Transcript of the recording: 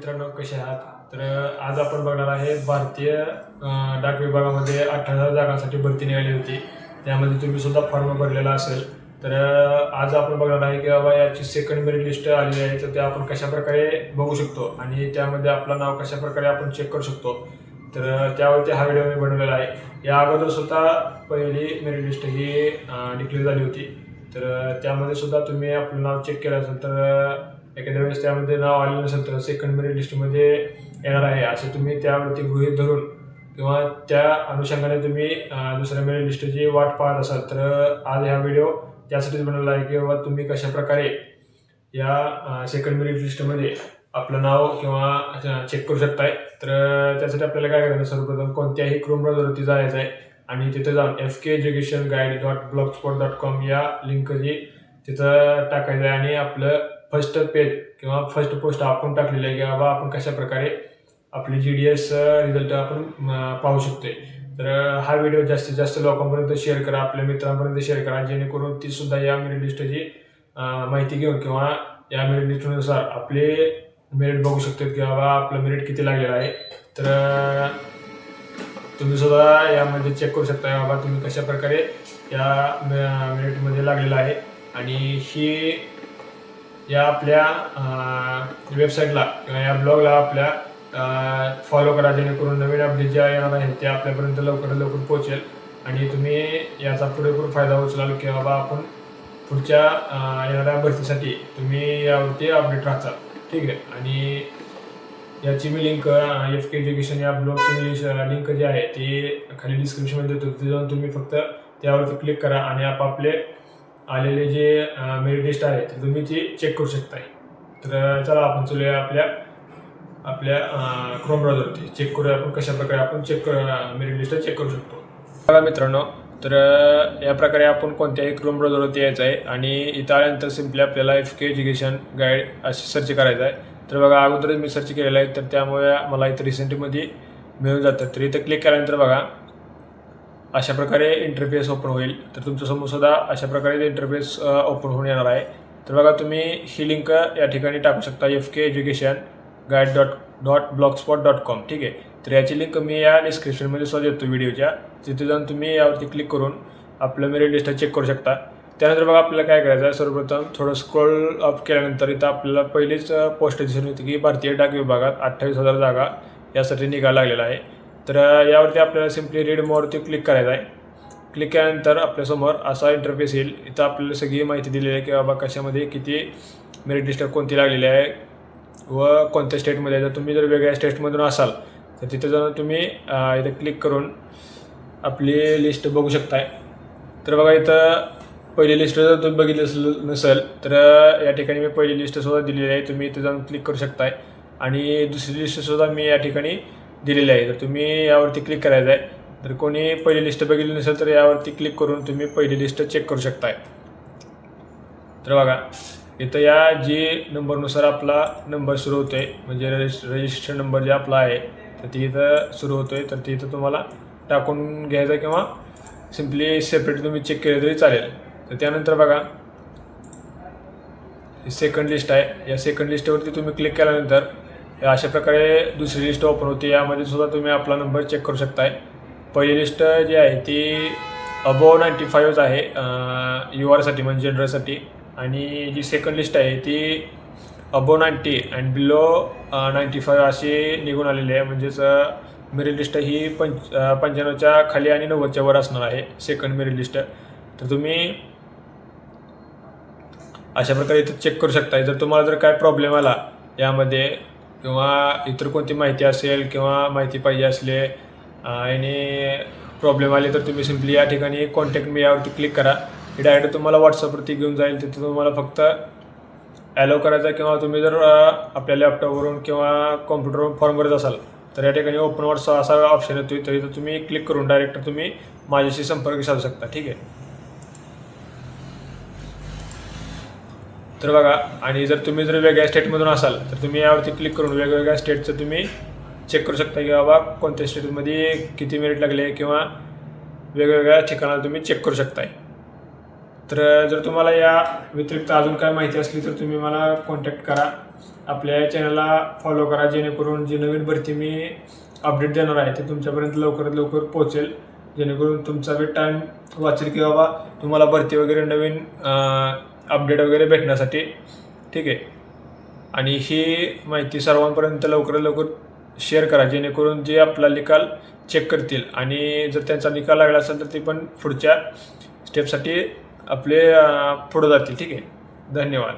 मित्रांनो, कसे आहात? तर आज आपण बघणार आहे भारतीय डाक विभागामध्ये 18,000 जागांसाठी भरती निघाली होती. त्यामध्ये तुम्ही सुद्धा फॉर्म भरलेला असेल. तर आज आपण बघणार आहे की बाबा याची सेकंड मेरिट लिस्ट आलेली आहे, तर ते आपण कशाप्रकारे बघू शकतो आणि त्यामध्ये आपलं नाव कशाप्रकारे आपण चेक करू शकतो. तर त्यावरती हा व्हिडिओ मी बनवलेला आहे. या अगोदर सुद्धा पहिली मेरिट लिस्ट ही डिक्लेअर झाली होती. तर त्यामध्ये सुद्धा तुम्ही आपलं नाव चेक केलं असेल तर एखाद्या वेळेस त्यामध्ये नाव आलेलं नसेल तर सेकंड मेरिट लिस्टमध्ये येणार आहे असं तुम्ही त्यावरती गृहीत धरून किंवा त्या अनुषंगाने तुम्ही दुसऱ्या मेरिट लिस्टची वाट पाहत असाल तर आज हा व्हिडिओ त्यासाठीच बनवला आहे की बाबा तुम्ही कशाप्रकारे या सेकंड मेरिट लिस्टमध्ये आपलं नाव किंवा चेक करू शकताय. तर त्यासाठी आपल्याला काय करायचं, सर्वप्रथम कोणत्याही क्रोम ब्राउझरवरती जायचं आहे आणि तिथे जाऊन fkeducationguide.blogspot.com या लिंक जी तिथं टाकायचं आहे आणि आपलं फर्स्ट पेज किंवा फर्स्ट पोस्ट आपण टाकलेलं आहे की बाबा आपण कशाप्रकारे आपली GDS रिझल्ट आपण पाहू शकतोय. तर हा व्हिडिओ जास्तीत जास्त लोकांपर्यंत शेअर करा, आपल्या मित्रांपर्यंत शेअर करा, जेणेकरून ती सुद्धा या मेरिट लिस्टची माहिती घेऊन किंवा या मेरिट लिस्टनुसार आपले मेरिट बघू शकतात की बाबा आपलं मेरिट किती लागलेलं आहे. तर तुम्ही सुद्धा यामध्ये चेक करू शकता बाबा तुम्ही कशाप्रकारे या मेरिटमध्ये लागलेलं आहे. आणि ही या आपल्या वेबसाईटला किंवा या ब्लॉगला आपल्या फॉलो करा, जेणेकरून नवीन अपडेट ज्या येणार आहेत ते आपल्यापर्यंत लवकरात लवकर पोहोचेल आणि तुम्ही याचा पुरेपूर फायदा उचलाल की बाबा आपण पुढच्या येणाऱ्या भरतीसाठी तुम्ही यावरती अपडेट राहता. ठीक आहे. आणि याची मी लिंक FK एज्युकेशन या ब्लॉगची लिंक जी आहे ती खाली डिस्क्रिप्शनमध्ये देतो. तिथे जाऊन तुम्ही फक्त त्यावरती क्लिक करा आणि आपापले आलेले जे मेरिट लिस्ट आहे ते तुम्ही ती चेक करू शकताय. तर चला आपण चलूया आपल्या क्रोम ब्राउझरवरती चेक करूया आपण कशाप्रकारे आपण मेरिट लिस्ट चेक करू शकतो. बघा मित्रांनो, तर या प्रकारे आपण कोणत्याही क्रोम ब्राउझरवरती यायचं आहे आणि इथं आल्यानंतर सिम्पली आपल्याला FK एज्युकेशन गाईड असे सर्च करायचं आहे. तर बघा अगोदरच मी सर्च केलेलं आहे तर त्यामुळे मला इथं रिसेंटमध्ये मिळून जातं. तर इथं क्लिक केल्यानंतर बघा अशा प्रकारे इंटरफेस ओपन होईल. तर तुमच्यासमोर सुद्धा अशा प्रकारे इंटरफेस ओपन होऊन येणार आहे. तर बघा तुम्ही ही लिंक या ठिकाणी टाकू शकता fkeducationguide.blogspot.com. ठीक आहे. तर याची लिंक मी या डिस्क्रिप्शनमध्ये सुद्धा देतो व्हिडिओच्या. तिथे जाऊन तुम्ही यावरती क्लिक करून आपलं मेरिट लिस्ट चेक करू शकता. त्यानंतर बघा आपल्याला काय करायचं आहे, सर्वप्रथम थोडं स्क्रोल अप केल्यानंतर इथं आपल्याला पहिलीच पोस्ट दिसून येते की भारतीय डाक विभागात 28,000 जागा यासाठी निघायला लागलेला आहे. तर यावरती आपल्याला सिम्पली रीड मोरवरती क्लिक करायचं आहे. क्लिक केल्यानंतर आपल्यासमोर असा इंटरफेस येईल. इथं आपल्याला सगळी माहिती दिलेली आहे की बाबा कशामध्ये किती मेरिट लिस्ट कोणती लागलेली आहे व कोणत्या स्टेटमध्ये. जर तुम्ही वेगळ्या स्टेटमधून असाल तर तिथं जाऊन तुम्ही इथं क्लिक करून आपली लिस्ट बघू शकताय. तर बघा इथं पहिली लिस्ट जर तुम्ही बघितलं नसेल तर या ठिकाणी मी पहिली लिस्टसुद्धा दिलेली आहे, तुम्ही इथं जाऊन क्लिक करू शकताय. आणि दुसरी लिस्टसुद्धा मी या ठिकाणी दिलेली आहे. तर तुम्ही यावरती क्लिक करायचं आहे. तर कोणी पहिली लिस्ट बघितली नसेल तर यावरती क्लिक करून तुम्ही पहिली लिस्ट चेक करू शकताय. तर बघा इथं या जी नंबरनुसार आपला नंबर सुरू होतो आहे म्हणजे रजिस्टर नंबर जे आपला आहे तर ती इथं सुरू होतो आहे. तर ती इथं तुम्हाला टाकून घ्यायचं किंवा सिम्पली सेपरेट तुम्ही चेक केलं तरी चालेल. तर त्यानंतर बघा ही सेकंड लिस्ट आहे. या सेकंड लिस्टवरती तुम्ही क्लिक केल्यानंतर अशा प्रकारे दुसरी लिस्ट ओपन होते. यामध्ये सुद्धा तुम्ही आपला नंबर चेक करू शकताय. पहिली लिस्ट जी आहे ती अबोव 95 आहे URसाठी म्हणजे जनरलसाठी. आणि जी सेकंड लिस्ट आहे ती अबोव 90 अँड बिलो 95 अशी निघून आलेली आहे. म्हणजेच मेरिट लिस्ट ही 95च्या खाली आणि 90च्या वर असणार आहे सेकंड मेरिट लिस्ट. तर तुम्ही अशा प्रकारे इथं चेक करू शकता. जर तुम्हाला जर काय प्रॉब्लेम आला यामध्ये किंवा इतर कोणती माहिती असेल किंवा माहिती पाहिजे असले आणि प्रॉब्लेम आले तर तुम्ही सिम्पली या ठिकाणी कॉन्टॅक्ट मी यावरती क्लिक करा. हे डायरेक्ट तुम्हाला व्हॉट्सअपवरती घेऊन जाईल. तिथे तुम्हाला फक्त ॲलो करायचा किंवा तुम्ही जर आपल्या लॅपटॉपवरून किंवा कॉम्प्युटरवरून फॉर्म भरत असाल तर या ठिकाणी ओपन व्हॉट्सअप असा ऑप्शन येतो. तर इथं तुम्ही क्लिक करून डायरेक्ट तुम्ही माझ्याशी संपर्क साधू शकता. ठीक आहे. तर बघा आणि जर तुम्ही वेगळ्या स्टेटमधून असाल तर तुम्ही यावरती क्लिक करून वेगवेगळ्या स्टेटचं तुम्ही चेक करू शकता की बाबा कोणत्या स्टेटमध्ये किती मेरिट लागले किंवा वेगवेगळ्या ठिकाणाला तुम्ही चेक करू शकताय. तर जर तुम्हाला या व्यतिरिक्त अजून काय माहिती असली तर तुम्ही मला कॉन्टॅक्ट करा. आपल्या चॅनलला फॉलो करा, जेणेकरून जी नवीन भरती मी अपडेट देणार आहे ते तुमच्यापर्यंत लवकरात लवकर पोहोचेल, जेणेकरून तुमचा वेळ टाईम वाचेल की बाबा तुम्हाला भरती वगैरे नवीन अपडेट वगैरे भेटण्यासाठी. ठीक आहे. आणि ही माहिती सर्वांपर्यंत लवकरात लवकर शेअर करा, जेणेकरून जे आपला निकाल चेक करतील आणि जर त्यांचा निकाल लागला असेल तर ते पण पुढच्या स्टेपसाठी आपले पुढं जातील. ठीक आहे. धन्यवाद.